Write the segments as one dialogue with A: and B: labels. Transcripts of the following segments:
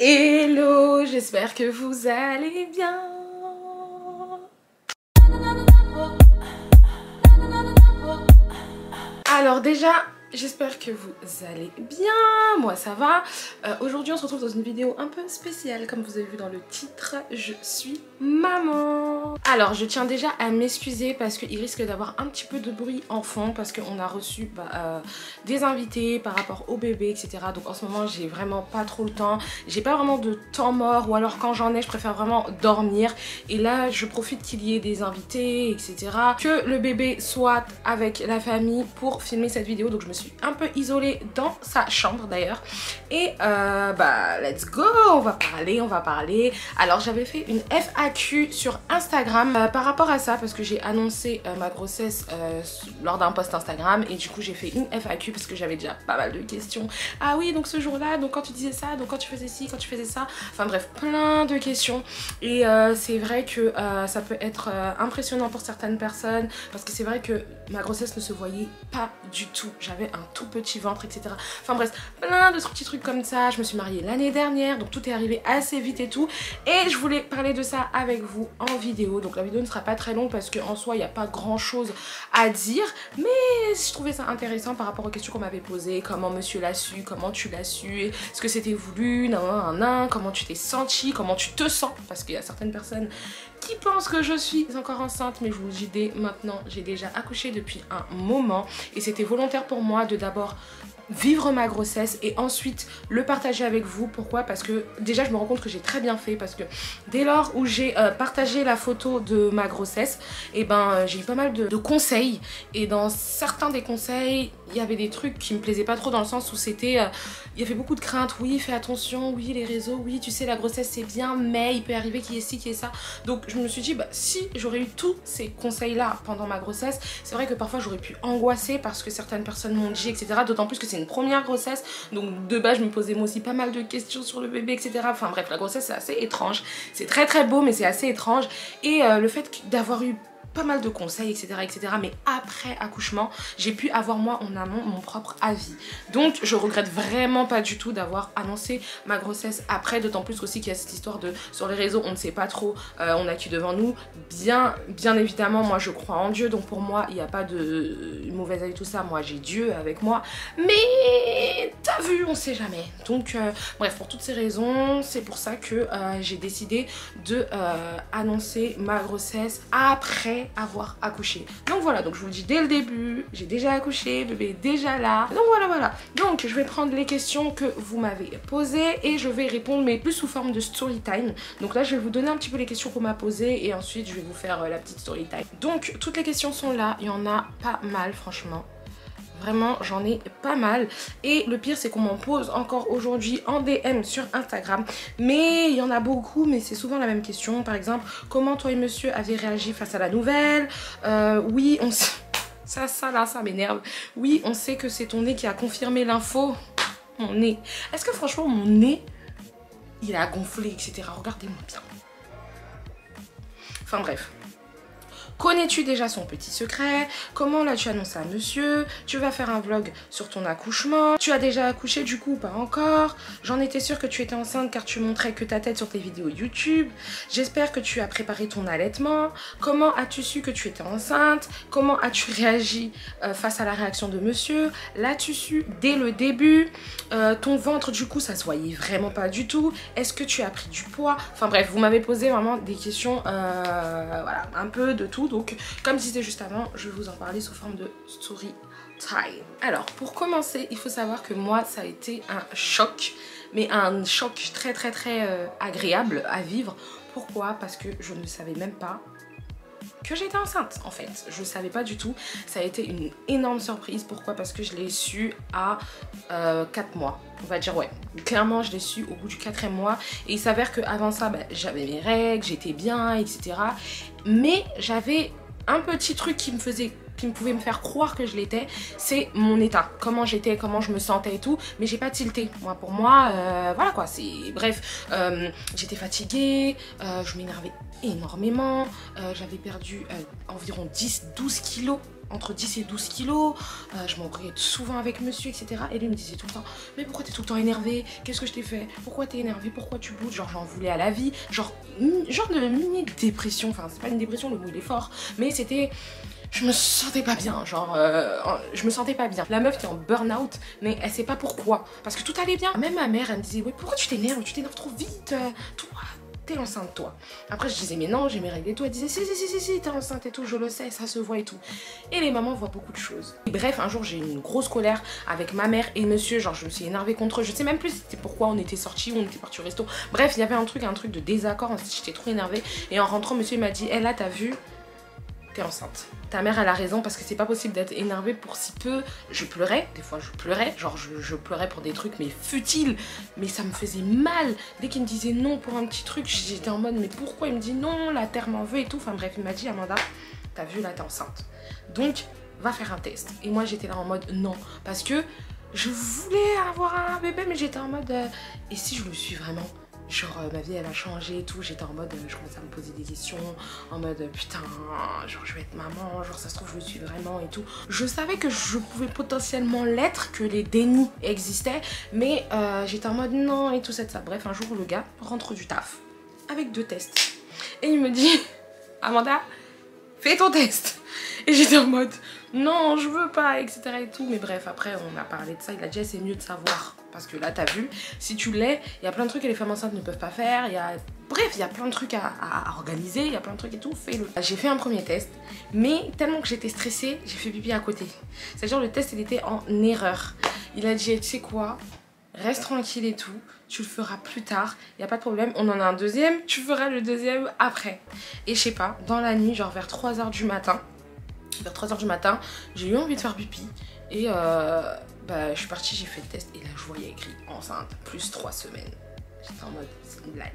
A: Hello, j'espère que vous allez bien. Alors déjà, j'espère que vous allez bien, moi ça va. Aujourd'hui on se retrouve dans une vidéo un peu spéciale, comme vous avez vu dans le titre, je suis maman. Alors je tiens déjà à m'excuser parce qu'il risque d'avoir un petit peu de bruit en fond parce qu'on a reçu des invités par rapport au bébé, etc. Donc en ce moment j'ai vraiment pas trop le temps, j'ai pas vraiment de temps mort, ou alors quand j'en ai je préfère vraiment dormir. Et là je profite qu'il y ait des invités, etc. Que le bébé soit avec la famille pour filmer cette vidéo. Donc je me suis un peu isolée dans sa chambre d'ailleurs. Et let's go, on va parler. Alors j'avais fait une FAQ sur Instagram par rapport à ça, parce que j'ai annoncé ma grossesse lors d'un post Instagram, et du coup j'ai fait une FAQ parce que j'avais déjà pas mal de questions. Ah oui, donc ce jour-là, donc quand tu disais ça, donc quand tu faisais ci, quand tu faisais ça, enfin bref, plein de questions. Et c'est vrai que ça peut être impressionnant pour certaines personnes, parce que c'est vrai que ma grossesse ne se voyait pas du tout. J'avais un tout petit ventre, etc. Enfin bref, plein de petits trucs comme ça. Je me suis mariée l'année dernière, donc tout est arrivé assez vite et tout. Et je voulais parler de ça avec vous en vidéo. Donc la vidéo ne sera pas très longue parce qu'en soi, il n'y a pas grand chose à dire. Mais je trouvais ça intéressant par rapport aux questions qu'on m'avait posées. Comment monsieur l'a su, comment tu l'as su, est-ce que c'était voulu, comment tu t'es sentie, comment tu te sens. Parce qu'il y a certaines personnes qui pensent que je suis encore enceinte, mais je vous le dis dès maintenant, j'ai déjà accouché depuis un moment. Et c'était volontaire pour moi de d'abord vivre ma grossesse et ensuite le partager avec vous. Pourquoi? Parce que déjà je me rends compte que j'ai très bien fait, parce que dès lors où j'ai partagé la photo de ma grossesse, et j'ai eu pas mal de conseils, et dans certains des conseils il y avait des trucs qui me plaisaient pas trop, dans le sens où c'était il y avait beaucoup de craintes. Oui, fais attention, oui les réseaux, oui tu sais la grossesse c'est bien, mais il peut arriver qu'il y ait ci, qu'il y ait ça. Donc je me suis dit si j'aurais eu tous ces conseils là pendant ma grossesse, c'est vrai que parfois j'aurais pu angoisser parce que certaines personnes m'ont dit, etc. D'autant plus que c'est une première grossesse, donc de base je me posais moi aussi pas mal de questions sur le bébé, etc. Enfin bref, la grossesse c'est assez étrange, c'est très très beau mais c'est assez étrange. Et le fait d'avoir eu pas mal de conseils, etc. mais après accouchement j'ai pu avoir moi en amont mon propre avis. Donc je regrette vraiment pas du tout d'avoir annoncé ma grossesse après, d'autant plus aussi qu'il y a cette histoire de sur les réseaux on ne sait pas trop, on a qui devant nous. Bien évidemment moi je crois en Dieu, donc pour moi il n'y a pas de mauvais avis, tout ça, moi j'ai Dieu avec moi, mais t'as vu, on sait jamais. Donc bref, pour toutes ces raisons c'est pour ça que j'ai décidé de annoncer ma grossesse après avoir accouché. Donc voilà, donc je vous le dis dès le début, j'ai déjà accouché, bébé est déjà là. Donc voilà. Donc je vais prendre les questions que vous m'avez posées et je vais répondre, mais plus sous forme de story time. Donc là je vais vous donner un petit peu les questions qu'on m'a posées et ensuite je vais vous faire la petite story time. Donc toutes les questions sont là, il y en a pas mal franchement. Vraiment, j'en ai pas mal. Et le pire, c'est qu'on m'en pose encore aujourd'hui en DM sur Instagram. Mais il y en a beaucoup, mais c'est souvent la même question. Par exemple, comment toi et monsieur avez réagi face à la nouvelle? Oui, on sait... Ça m'énerve. Oui, on sait que c'est ton nez qui a confirmé l'info. Mon nez. Est-ce que franchement, mon nez, il a gonflé, etc. Regardez-moi bien. Enfin bref. Connais-tu déjà son petit secret? Comment l'as-tu annoncé à monsieur? Tu vas faire un vlog sur ton accouchement? Tu as déjà accouché du coup ou pas encore? J'en étais sûre que tu étais enceinte car tu montrais que ta tête sur tes vidéos YouTube. J'espère que tu as préparé ton allaitement. Comment as-tu su que tu étais enceinte? Comment as-tu réagi face à la réaction de monsieur? L'as-tu su dès le début? Ton ventre du coup ça se voyait vraiment pas du tout. Est-ce que tu as pris du poids? Enfin bref, vous m'avez posé vraiment des questions voilà, un peu de tout. Donc comme je disais juste avant, je vais vous en parler sous forme de story time. Alors pour commencer, il faut savoir que moi ça a été un choc, mais un choc très agréable à vivre. Pourquoi? Parce que je ne savais même pas que j'étais enceinte en fait. Je savais pas du tout. Ça a été une énorme surprise. Pourquoi? Parce que je l'ai su à 4 mois. On va dire ouais. Clairement je l'ai su au bout du 4e mois. Et il s'avère qu'avant ça j'avais mes règles, j'étais bien, etc. Mais j'avais un petit truc qui pouvait me faire croire que je l'étais, c'est mon état, comment j'étais, comment je me sentais et tout, mais j'ai pas tilté. Moi, pour moi, voilà quoi, c'est bref, j'étais fatiguée, je m'énervais énormément, j'avais perdu environ 10-12 kilos entre 10 et 12 kilos, je m'embrouillais souvent avec monsieur, etc. Et lui me disait tout le temps, mais pourquoi t'es tout le temps énervé? Qu'est-ce que je t'ai fait? Pourquoi t'es énervé? Pourquoi tu boudes? Genre j'en voulais à la vie, genre de mini dépression, enfin c'est pas une dépression, le mot il est fort, mais c'était... Je me sentais pas bien, genre je me sentais pas bien. La meuf était en burn-out, mais elle sait pas pourquoi, parce que tout allait bien. Même ma mère elle me disait, ouais pourquoi tu t'énerves trop vite, toi t'es enceinte toi. Après je disais mais non j'ai mes règles et tout, elle disait si t'es enceinte et tout, je le sais, ça se voit et tout. Et les mamans voient beaucoup de choses. Et bref un jour j'ai eu une grosse colère avec ma mère et monsieur, genre je me suis énervée contre eux, je sais même plus c'était pourquoi on était sortis ou on était partis au resto. Bref il y avait un truc de désaccord, j'étais trop énervée et en rentrant monsieur il m'a dit, là t'as vu, t'es enceinte. Ta mère elle a raison parce que c'est pas possible d'être énervée pour si peu. Je pleurais, des fois je pleurais, genre je pleurais pour des trucs mais futiles, mais ça me faisait mal. Dès qu'il me disait non pour un petit truc, j'étais en mode mais pourquoi il me dit non, la terre m'en veut et tout. Enfin bref, il m'a dit Amanda, t'as vu là t'es enceinte. Donc va faire un test. Et moi j'étais là en mode non, parce que je voulais avoir un bébé mais j'étais en mode et si je le suis vraiment? Genre ma vie elle a changé et tout, j'étais en mode, je commençais à me poser des questions, en mode putain, genre je vais être maman, genre ça se trouve je le suis vraiment et tout. Je savais que je pouvais potentiellement l'être, que les dénis existaient, mais j'étais en mode non et tout ça. Bref un jour le gars rentre du taf avec 2 tests et il me dit Amanda, fais ton test. Et j'étais en mode non je veux pas etc et tout, mais bref après on a parlé de ça, il a dit c'est mieux de savoir. Parce que là, t'as vu, si tu l'es, il y a plein de trucs que les femmes enceintes ne peuvent pas faire. Bref, il y a plein de trucs à organiser, il y a plein de trucs et tout, fais-le. J'ai fait un premier test, mais tellement que j'étais stressée, j'ai fait pipi à côté. C'est-à-dire le test, il était en erreur. Il a dit, tu sais quoi, reste tranquille et tout, tu le feras plus tard, il n'y a pas de problème. On en a un deuxième, tu feras le deuxième après. Et je sais pas, dans la nuit, genre vers 3 h du matin, j'ai eu envie de faire pipi. Et je suis partie, j'ai fait le test et là je voyais écrit enceinte plus 3 semaines. J'étais en mode c'est une blague.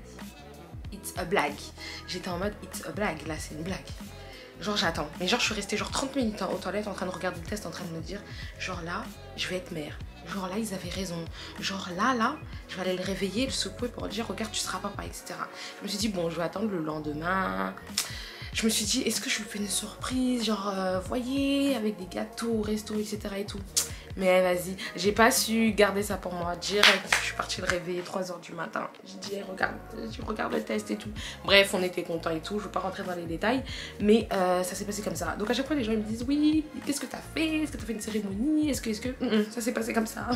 A: It's a blague. J'étais en mode it's a blague, là c'est une blague. Genre j'attends. Mais genre je suis restée genre 30 minutes aux toilettes en train de regarder le test, en train de me dire genre là je vais être mère. Genre là ils avaient raison. Genre là je vais aller le réveiller, le secouer pour dire regarde tu seras papa etc. Je me suis dit bon je vais attendre le lendemain. Je me suis dit, est-ce que je lui fais une surprise, genre, voyez, avec des gâteaux au resto, etc. et tout. Mais vas-y, j'ai pas su garder ça pour moi. Direct, je suis partie le réveiller 3 h du matin. J'ai dit, hey, regarde le test et tout. Bref, on était contents et tout, je veux pas rentrer dans les détails. Mais ça s'est passé comme ça. Donc à chaque fois, les gens ils me disent, oui, qu'est-ce que t'as fait? Est-ce que t'as fait une cérémonie? Est-ce que... ça s'est passé comme ça.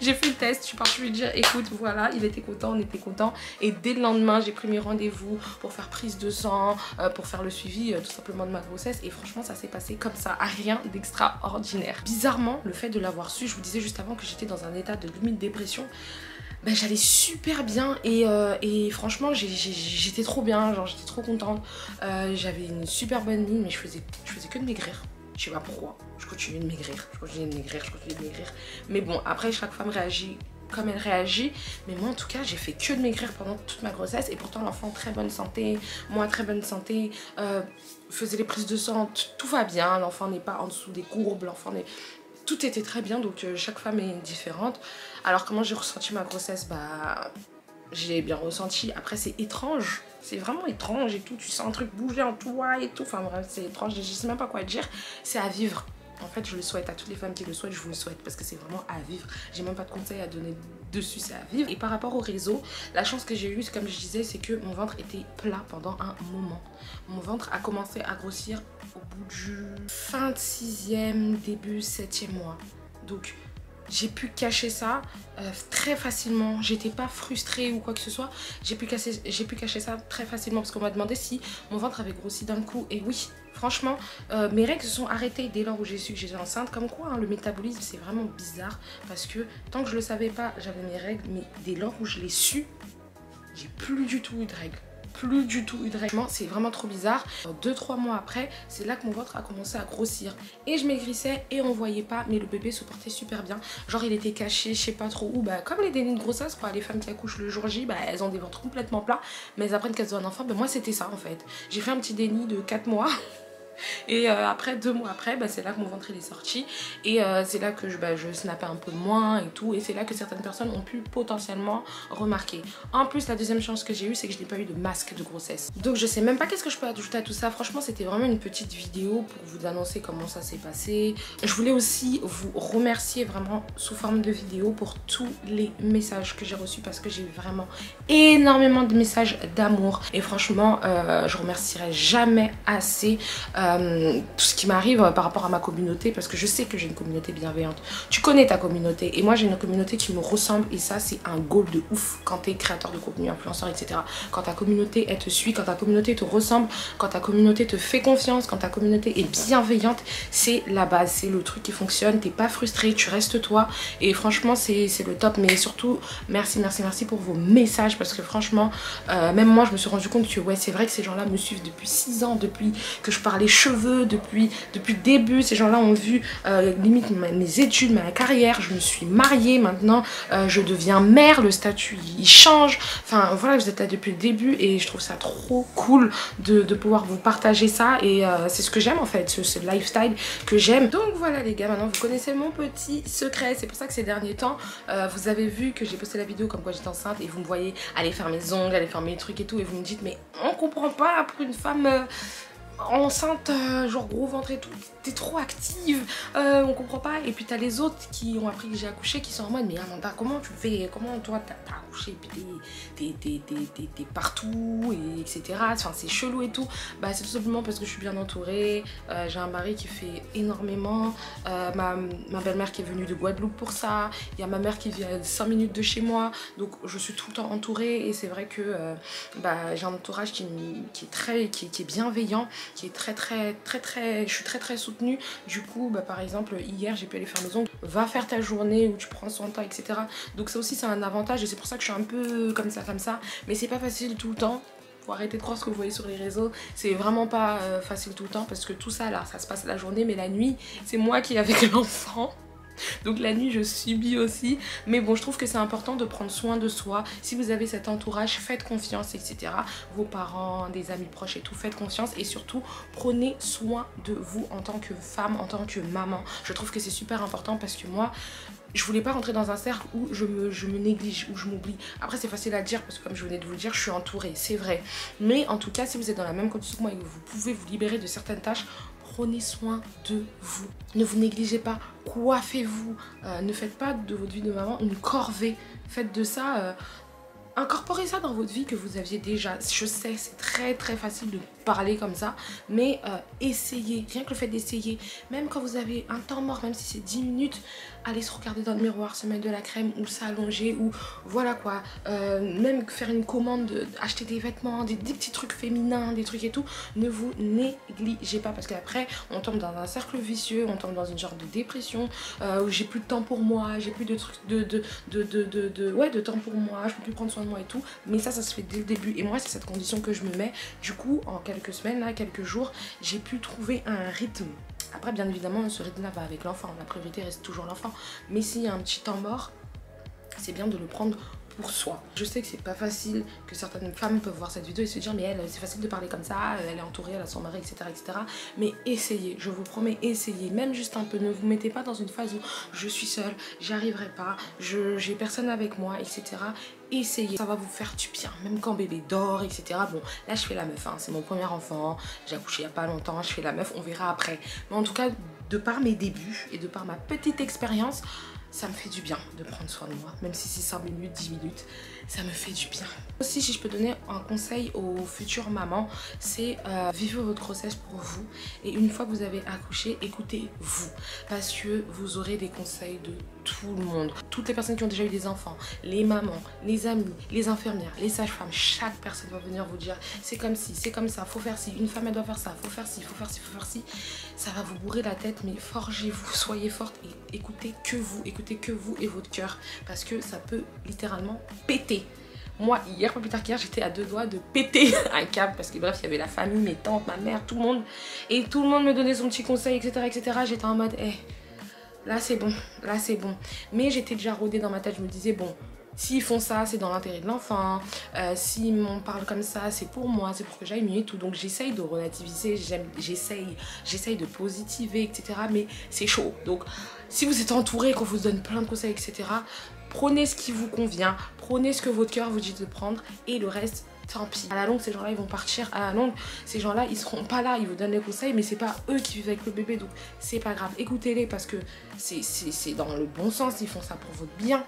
A: J'ai fait le test, je suis partie lui dire écoute voilà, il était content, on était content. Et dès le lendemain j'ai pris mes rendez-vous pour faire prise de sang, pour faire le suivi tout simplement de ma grossesse. Et franchement ça s'est passé comme ça, à rien d'extraordinaire. Bizarrement le fait de l'avoir su, je vous disais juste avant que j'étais dans un état de limite dépression, ben, j'allais super bien et franchement j'étais trop bien, genre j'étais trop contente. J'avais une super bonne mine mais je faisais que de maigrir. Je sais pas pourquoi, je continue de maigrir, mais bon après chaque femme réagit comme elle réagit, mais moi en tout cas j'ai fait que de maigrir pendant toute ma grossesse et pourtant l'enfant très bonne santé, moi très bonne santé, faisait les prises de sang, tout va bien, l'enfant n'est pas en dessous des courbes, tout était très bien, donc chaque femme est différente. Alors comment j'ai ressenti ma grossesse? Bah j'ai bien ressenti, après c'est étrange. C'est vraiment étrange et tout, tu sens un truc bouger en toi et tout, enfin bref c'est étrange, je sais même pas quoi dire, c'est à vivre. En fait je le souhaite à toutes les femmes qui le souhaitent, je vous le souhaite parce que c'est vraiment à vivre. J'ai même pas de conseils à donner dessus, c'est à vivre. Et par rapport au réseau, la chance que j'ai eue, comme je disais, c'est que mon ventre était plat pendant un moment. Mon ventre a commencé à grossir au bout du fin de 6e, début 7e mois. Donc j'ai pu cacher ça très facilement, j'étais pas frustrée ou quoi que ce soit, j'ai pu cacher ça très facilement parce qu'on m'a demandé si mon ventre avait grossi d'un coup et oui, franchement, mes règles se sont arrêtées dès lors où j'ai su que j'étais enceinte, comme quoi hein, le métabolisme c'est vraiment bizarre parce que tant que je le savais pas, j'avais mes règles, mais dès lors où je l'ai su, j'ai plus du tout eu de règles. C'est vraiment trop bizarre. 2-3 mois après, c'est là que mon ventre a commencé à grossir et je maigrissais et on voyait pas, mais le bébé se portait super bien, genre il était caché je sais pas trop où, bah comme les dénis de grossesse quoi, les femmes qui accouchent le jour J, bah elles ont des ventres complètement plats mais elles apprennent qu'elles ont un enfant. Bah moi c'était ça en fait, j'ai fait un petit déni de 4 mois Et après 2 mois après, c'est là que mon ventre il est sorti et c'est là que je snappais un peu moins et tout, et c'est là que certaines personnes ont pu potentiellement remarquer. En plus, la deuxième chance que j'ai eue, c'est que je n'ai pas eu de masque de grossesse. Donc je sais même pas qu'est-ce que je peux ajouter à tout ça. Franchement, c'était vraiment une petite vidéo pour vous annoncer comment ça s'est passé. Je voulais aussi vous remercier vraiment sous forme de vidéo pour tous les messages que j'ai reçus, parce que j'ai eu vraiment énormément de messages d'amour et franchement je remercierai jamais assez tout ce qui m'arrive par rapport à ma communauté, parce que je sais que j'ai une communauté bienveillante. Tu connais ta communauté et moi j'ai une communauté qui me ressemble, et ça c'est un goal de ouf quand tu es créateur de contenu, influenceur, etc. Quand ta communauté elle te suit, quand ta communauté te ressemble, quand ta communauté te fait confiance, quand ta communauté est bienveillante, c'est la base, c'est le truc qui fonctionne. T'es pas frustré, tu restes toi, et franchement c'est le top. Mais surtout merci pour vos messages, parce que franchement même moi je me suis rendu compte que ouais, c'est vrai que ces gens là me suivent depuis 6 ans, depuis que je parlais cheveux, depuis le début. Ces gens là ont vu limite mes études, ma carrière, je me suis mariée, maintenant je deviens mère, le statut il change, enfin voilà, vous êtes là depuis le début et je trouve ça trop cool de pouvoir vous partager ça, et c'est ce que j'aime en fait, ce lifestyle que j'aime. Donc voilà les gars, maintenant vous connaissez mon petit secret. C'est pour ça que ces derniers temps vous avez vu que j'ai posté la vidéo comme quoi j'étais enceinte, et vous me voyez aller faire mes ongles, aller faire mes trucs et tout, et vous me dites mais on comprend pas, pour une femme enceinte, genre gros ventre et tout, t'es trop active, on comprend pas. Et puis t'as les autres qui ont appris que j'ai accouché, qui sont en mode mais Amanda, comment tu fais, comment toi t'as accouché et puis t'es partout, et etc. Enfin c'est chelou et tout. C'est tout simplement parce que je suis bien entourée, j'ai un mari qui fait énormément, ma belle-mère qui est venue de Guadeloupe pour ça, il y a ma mère qui vit à 5 minutes de chez moi, donc je suis tout le temps entourée, et c'est vrai que j'ai un entourage qui est bienveillant, qui est je suis très soutenue. Du coup par exemple hier j'ai pu aller faire mes ongles, va faire ta journée où tu prends soin de toi, etc. Donc ça aussi c'est un avantage, et c'est pour ça que je suis un peu comme ça, mais c'est pas facile tout le temps. Faut arrêter de croire ce que vous voyez sur les réseaux, c'est vraiment pas facile tout le temps, parce que tout ça là ça se passe la journée, mais la nuit c'est moi qui est avec l'enfant. Donc la nuit je subis aussi, mais bon je trouve que c'est important de prendre soin de soi. Si vous avez cet entourage, faites confiance, etc. Vos parents, des amis proches et tout, faites confiance, et surtout prenez soin de vous en tant que femme, en tant que maman. Je trouve que c'est super important, parce que moi je voulais pas rentrer dans un cercle où je me néglige, où je m'oublie. Après c'est facile à dire parce que comme je venais de vous le dire, je suis entourée, c'est vrai. Mais en tout cas si vous êtes dans la même condition que moi et que vous pouvez vous libérer de certaines tâches, prenez soin de vous. Ne vous négligez pas, coiffez-vous, ne faites pas de votre vie de maman une corvée. Faites de ça, incorporez ça dans votre vie que vous aviez déjà. Je sais, c'est très facile de parler comme ça, mais essayez, rien que le fait d'essayer, même quand vous avez un temps mort, même si c'est 10 minutes, allez se regarder dans le miroir, se mettre de la crème ou s'allonger, ou voilà quoi, même faire une commande, acheter des vêtements, des petits trucs féminins, des trucs et tout. Ne vous négligez pas, parce qu'après on tombe dans un cercle vicieux, on tombe dans une genre de dépression où j'ai plus de temps pour moi, j'ai plus de trucs de temps pour moi, je peux plus prendre soin de moi et tout. Mais ça se fait dès le début, et moi c'est cette condition que je me mets. Du coup en quelques semaines, là, quelques jours, j'ai pu trouver un rythme. Après bien évidemment ce rythme là va avec l'enfant, la priorité reste toujours l'enfant, mais s'il y a un petit temps mort, c'est bien de le prendre pour soi. Je sais que c'est pas facile, que certaines femmes peuvent voir cette vidéo et se dire mais elle, c'est facile de parler comme ça, elle est entourée, elle a son mari, etc. Mais essayez, je vous promets, essayez, même juste un peu. Ne vous mettez pas dans une phase où je suis seule, j'y arriverai pas, j'ai personne avec moi, etc. Essayez, ça va vous faire du bien, même quand bébé dort, etc. Bon, là je fais la meuf, hein. C'est mon premier enfant, j'ai accouché il y a pas longtemps, je fais la meuf, on verra après. Mais en tout cas, de par mes débuts et de par ma petite expérience, ça me fait du bien de prendre soin de moi, même si c'est 5 minutes, 10 minutes, ça me fait du bien. Aussi, si je peux donner un conseil aux futures mamans, c'est vivez votre grossesse pour vous, et une fois que vous avez accouché, écoutez-vous, parce que vous aurez des conseils de tout le monde. Toutes les personnes qui ont déjà eu des enfants, les mamans, les amis, les infirmières, les sages-femmes, chaque personne va venir vous dire c'est comme ci, c'est comme ça, faut faire ci, une femme elle doit faire ça, faut faire ci, faut faire ci, faut faire ci. Ça va vous bourrer la tête, mais forgez-vous, soyez forte et écoutez que vous et votre cœur, parce que ça peut littéralement péter. Moi, hier, pas plus tard qu'hier, j'étais à 2 doigts de péter un câble, parce que bref, il y avait la famille, mes tantes, ma mère, tout le monde, et tout le monde me donnait son petit conseil, etc. J'étais en mode, là c'est bon, là c'est bon. Mais j'étais déjà rodée dans ma tête, je me disais, bon, S'ils font ça, c'est dans l'intérêt de l'enfant. S'ils m'en parlent comme ça, c'est pour moi, c'est pour que j'aille mieux et tout. Donc j'essaye de relativiser, j'essaye de positiver, etc. Mais c'est chaud. Donc si vous êtes entouré, qu'on vous donne plein de conseils, etc., prenez ce qui vous convient, prenez ce que votre cœur vous dit de prendre et le reste, tant pis. À la longue, ces gens-là, ils vont partir. À la longue, ces gens-là, ils seront pas là. Ils vous donnent des conseils, mais c'est pas eux qui vivent avec le bébé. Donc c'est pas grave. Écoutez-les parce que c'est dans le bon sens. Ils font ça pour votre bien.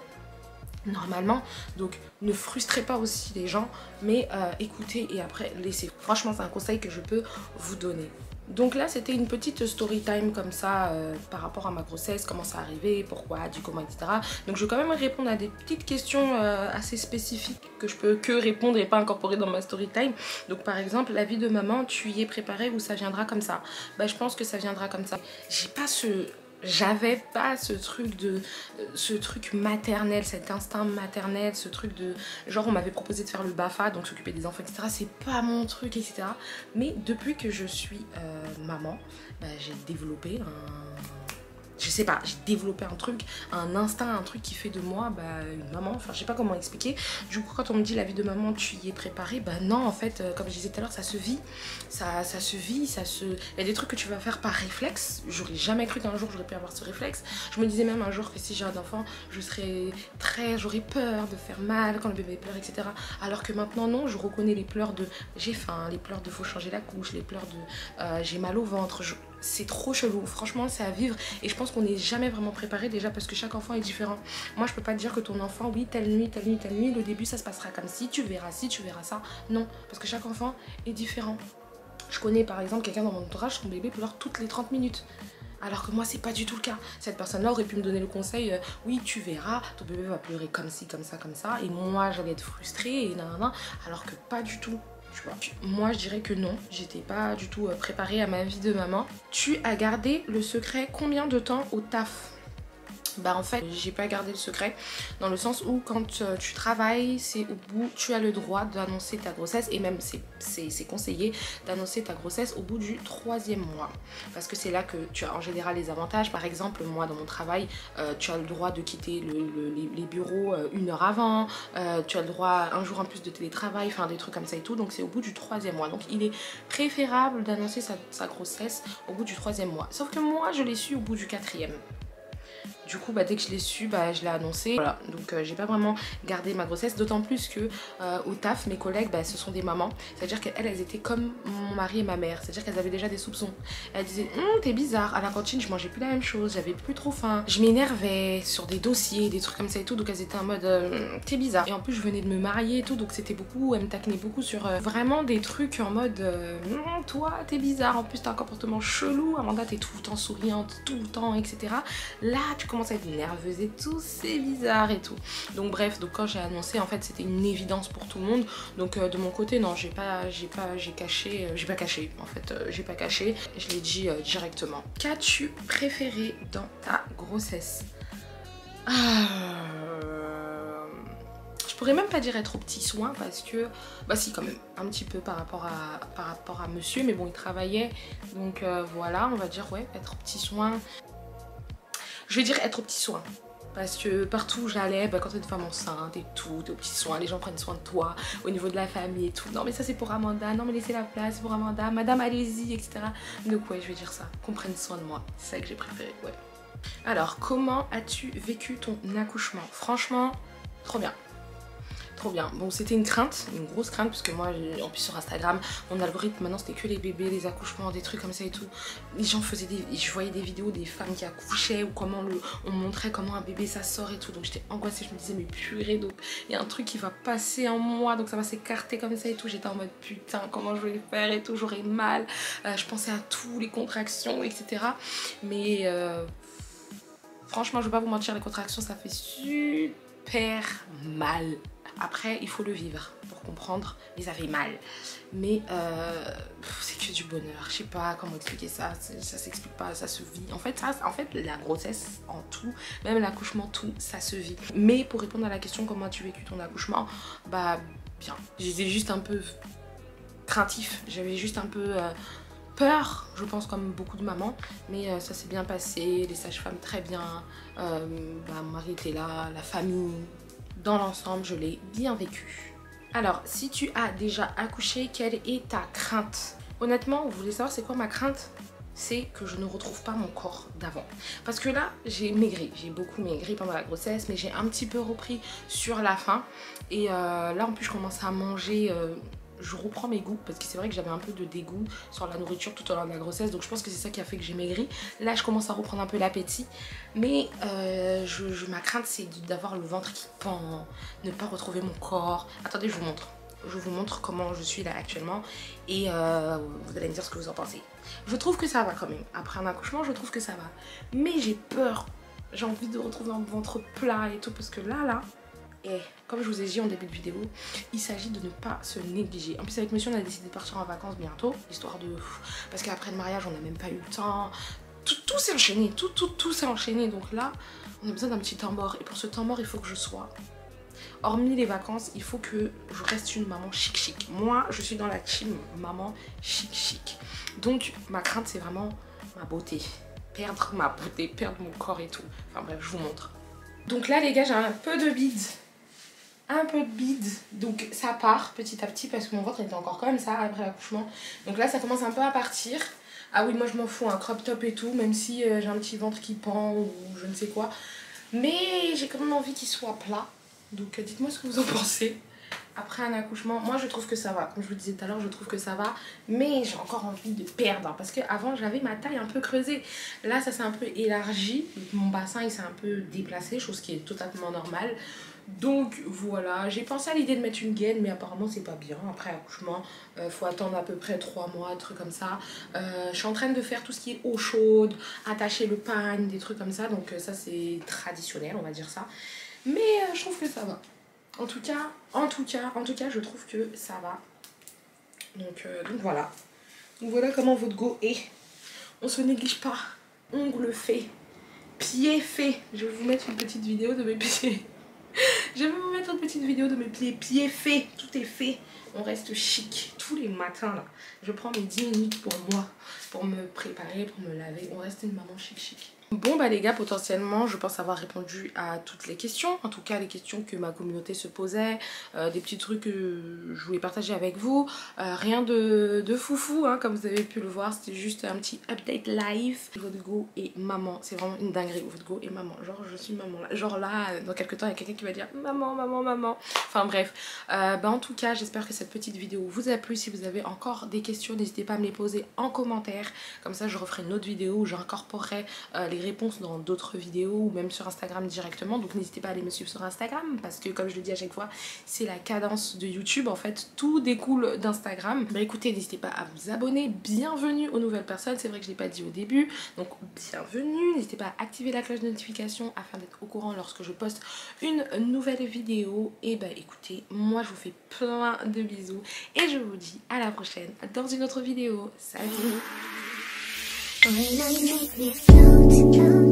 A: Normalement, donc ne frustrez pas aussi les gens, mais écoutez et après laissez. Franchement, c'est un conseil que je peux vous donner. Donc là, c'était une petite story time comme ça par rapport à ma grossesse, comment ça arrivé, pourquoi, du comment, etc. Donc je vais quand même répondre à des petites questions assez spécifiques que je peux que répondre et pas incorporer dans ma story time. Donc par exemple, la vie de maman, tu y es préparée ou ça viendra comme ça? Bah je pense que ça viendra comme ça. J'avais pas ce truc maternel, cet instinct maternel, ce truc de genre on m'avait proposé de faire le BAFA, donc s'occuper des enfants, etc. C'est pas mon truc, etc. Mais depuis que je suis maman, bah, j'ai développé je sais pas, j'ai développé un truc, un instinct, un truc qui fait de moi une maman, enfin je sais pas comment expliquer. Du coup quand on me dit la vie de maman tu y es préparée, bah non en fait comme je disais tout à l'heure ça se vit, ça se vit, il y a des trucs que tu vas faire par réflexe. J'aurais jamais cru qu'un jour j'aurais pu avoir ce réflexe. Je me disais même un jour que si j'ai un enfant j'aurais peur de faire mal quand le bébé pleure, etc. Alors que maintenant non, je reconnais les pleurs de j'ai faim, les pleurs de faut changer la couche, les pleurs de j'ai mal au ventre, c'est trop chelou, franchement c'est à vivre et je pense qu'on n'est jamais vraiment préparé déjà parce que chaque enfant est différent. Moi je peux pas te dire que ton enfant, oui telle nuit, le début ça se passera comme ci, tu verras ça, non, parce que chaque enfant est différent. Je connais par exemple quelqu'un dans mon entourage, son bébé pleure toutes les 30 minutes. Alors que moi c'est pas du tout le cas. Cette personne là aurait pu me donner le conseil oui tu verras, ton bébé va pleurer comme ci, comme ça, et moi j'allais être frustrée et nanana, alors que pas du tout. Tu vois. Moi je dirais que non, j'étais pas du tout préparée à ma vie de maman. Tu as gardé le secret combien de temps au taf? Bah en fait j'ai pas gardé le secret dans le sens où quand tu travailles c'est au bout, tu as le droit d'annoncer ta grossesse et même c'est conseillé d'annoncer ta grossesse au bout du 3e mois parce que c'est là que tu as en général les avantages. Par exemple moi dans mon travail tu as le droit de quitter les bureaux 1 heure avant, tu as le droit à un jour en plus de télétravail, enfin des trucs comme ça et tout, donc c'est au bout du 3e mois. Donc il est préférable d'annoncer sa grossesse au bout du 3e mois, sauf que moi je l'ai su au bout du 4e. Du coup dès que je l'ai su je l'ai annoncé, voilà. Donc j'ai pas vraiment gardé ma grossesse, d'autant plus que au taf mes collègues ce sont des mamans, c'est à dire qu'elles étaient comme mon mari et ma mère, c'est à dire qu'elles avaient déjà des soupçons. Elles disaient t'es bizarre, à la cantine je mangeais plus la même chose, j'avais plus trop faim, je m'énervais sur des dossiers, des trucs comme ça et tout, donc elles étaient en mode t'es bizarre. Et en plus je venais de me marier et tout, donc c'était beaucoup, elles me taquinaient beaucoup sur vraiment des trucs en mode toi t'es bizarre, en plus t'as un comportement chelou, Amanda t'es tout le temps souriante, tout le temps, etc. Là tu commences à être nerveuse et tout, c'est bizarre et tout. Donc bref, donc quand j'ai annoncé en fait c'était une évidence pour tout le monde. Donc de mon côté non, j'ai pas caché, je l'ai dit directement. Qu'as-tu préféré dans ta grossesse? Je pourrais même pas dire être au petit soin parce que bah si quand même un petit peu par rapport à monsieur, mais bon il travaillait donc voilà, on va dire ouais être au petit soin. Je vais dire être au petit soin parce que partout où j'allais, quand t'es une femme enceinte et tout, t'es au petit soin, les gens prennent soin de toi au niveau de la famille et tout. Non mais ça c'est pour Amanda, non mais laissez la place pour Amanda, madame allez-y, etc. Donc ouais je vais dire ça, qu'on prenne soin de moi, c'est ça que j'ai préféré, ouais. Alors comment as-tu vécu ton accouchement? Franchement trop bien. Trop bien. Bon c'était une crainte, une grosse crainte parce que moi en plus sur Instagram mon algorithme maintenant c'était que les bébés, les accouchements, des trucs comme ça et tout. Les gens faisaient je voyais des vidéos des femmes qui accouchaient ou comment on montrait comment un bébé ça sort et tout, donc j'étais angoissée, je me disais mais purée, donc il y a un truc qui va passer en moi donc ça va s'écarter comme ça et tout. J'étais en mode putain comment je vais faire et tout, j'aurais mal, je pensais à tous les contractions etc. Mais franchement je vais pas vous mentir, les contractions ça fait super mal. Après il faut le vivre pour comprendre, mais ça fait mal. Mais c'est que du bonheur, je sais pas comment expliquer ça, ça s'explique pas, ça se vit. En fait la grossesse en tout, même l'accouchement tout, ça se vit. Mais pour répondre à la question comment as-tu vécu ton accouchement, bah bien. J'étais juste un peu craintif, j'avais juste un peu peur, je pense comme beaucoup de mamans, mais ça s'est bien passé, les sages-femmes très bien, mon mari était là, la famille dans l'ensemble, je l'ai bien vécu. Alors, si tu as déjà accouché, quelle est ta crainte? Honnêtement, vous voulez savoir c'est quoi ma crainte? C'est que je ne retrouve pas mon corps d'avant. Parce que là, j'ai maigri. J'ai beaucoup maigri pendant la grossesse, mais j'ai un petit peu repris sur la fin. Et là, en plus, je commence à manger... je reprends mes goûts parce que c'est vrai que j'avais un peu de dégoût sur la nourriture tout au long de la grossesse, donc je pense que c'est ça qui a fait que j'ai maigri. Là je commence à reprendre un peu l'appétit, mais ma crainte c'est d'avoir le ventre qui pend, ne pas retrouver mon corps. Attendez, je vous montre comment je suis là actuellement et vous allez me dire ce que vous en pensez. Je trouve que ça va quand même, après un accouchement je trouve que ça va, mais j'ai peur, j'ai envie de retrouver un ventre plat et tout parce que là et comme je vous ai dit en début de vidéo, il s'agit de ne pas se négliger. En plus avec monsieur on a décidé de partir en vacances bientôt, histoire de... Parce qu'après le mariage on n'a même pas eu le temps. Tout s'est enchaîné, tout s'est enchaîné. Donc là on a besoin d'un petit temps mort. Et pour ce temps mort il faut que je sois... Hormis les vacances, il faut que je reste une maman chic. Moi je suis dans la team maman chic. Donc ma crainte c'est vraiment ma beauté. Perdre ma beauté, perdre mon corps et tout. Enfin bref, je vous montre. Donc là les gars j'ai un peu de bide. Donc ça part petit à petit parce que mon ventre était encore comme ça après l'accouchement. Donc là ça commence un peu à partir. Ah oui, moi je m'en fous, un crop top et tout, même si j'ai un petit ventre qui pend ou je ne sais quoi, mais j'ai quand même envie qu'il soit plat. Donc dites-moi ce que vous en pensez. Après un accouchement, moi je trouve que ça va, comme je vous disais tout à l'heure, je trouve que ça va, mais j'ai encore envie de perdre, hein, parce qu'avant j'avais ma taille un peu creusée. Là ça s'est un peu élargi, mon bassin il s'est un peu déplacé, chose qui est totalement normale. Donc voilà, j'ai pensé à l'idée de mettre une gaine, mais apparemment c'est pas bien. Après accouchement, faut attendre à peu près 3 mois, trucs comme ça. Je suis en train de faire tout ce qui est eau chaude, attacher le pagne, des trucs comme ça. Donc ça c'est traditionnel, on va dire ça. Mais je trouve que ça va. En tout cas, je trouve que ça va. Donc voilà. Donc voilà comment votre go est. On se néglige pas. Ongles faits, pieds faits. Je vais vous mettre une petite vidéo de mes pieds. Je vais vous mettre une petite vidéo de mes pieds faits. Tout est fait. On reste chic. Tous les matins là, je prends mes 10 minutes pour moi, pour me préparer, pour me laver. On reste une maman chic. Bon bah les gars, potentiellement je pense avoir répondu à toutes les questions, en tout cas les questions que ma communauté se posait, des petits trucs que je voulais partager avec vous, rien de foufou hein, comme vous avez pu le voir, c'était juste un petit update live. Votre go et maman, c'est vraiment une dinguerie, votre go et maman, genre je suis maman là, genre là dans quelques temps il y a quelqu'un qui va dire maman, enfin bref, en tout cas j'espère que cette petite vidéo vous a plu. Si vous avez encore des questions n'hésitez pas à me les poser en commentaire, comme ça je referai une autre vidéo où j'incorporerai les réponses dans d'autres vidéos ou même sur Instagram directement. Donc n'hésitez pas à aller me suivre sur Instagram parce que comme je le dis à chaque fois, c'est la cadence de YouTube, en fait tout découle d'Instagram. Bah écoutez, n'hésitez pas à vous abonner. Bienvenue aux nouvelles personnes, c'est vrai que je l'ai pas dit au début, donc bienvenue. N'hésitez pas à activer la cloche de notification afin d'être au courant lorsque je poste une nouvelle vidéo. Et bah écoutez, moi je vous fais plein de bisous et je vous dis à la prochaine dans une autre vidéo. Salut. When I make me float